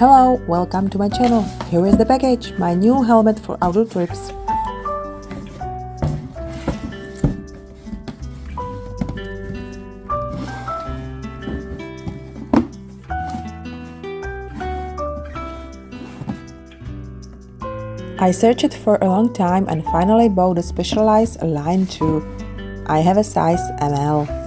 Hello, welcome to my channel. Here is the package, my new helmet for outdoor trips. I searched for a long time and finally bought a specialized line too. I have a size ML.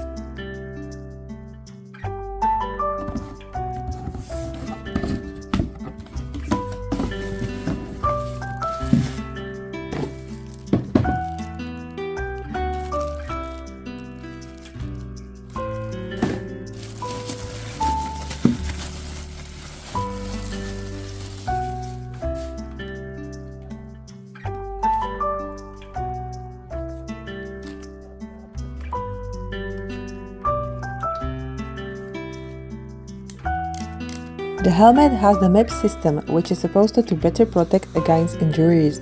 The helmet has the mips system, which is supposed to better protect against injuries.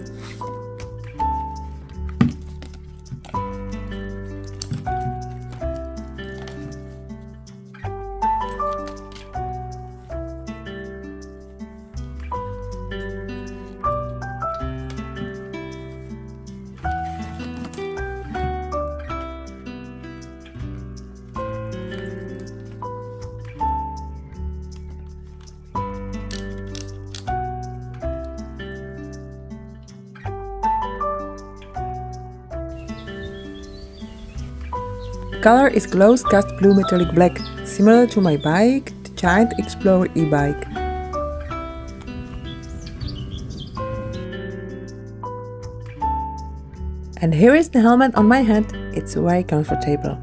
Color is gloss cast blue metallic black, similar to my bike, the Giant Explorer e-bike. And here is the helmet on my head, it's very comfortable.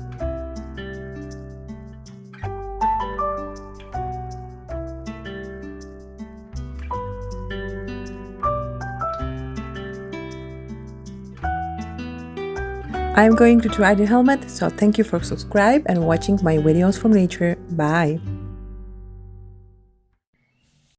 I'm going to try the helmet, so thank you for subscribing and watching my videos from nature. Bye!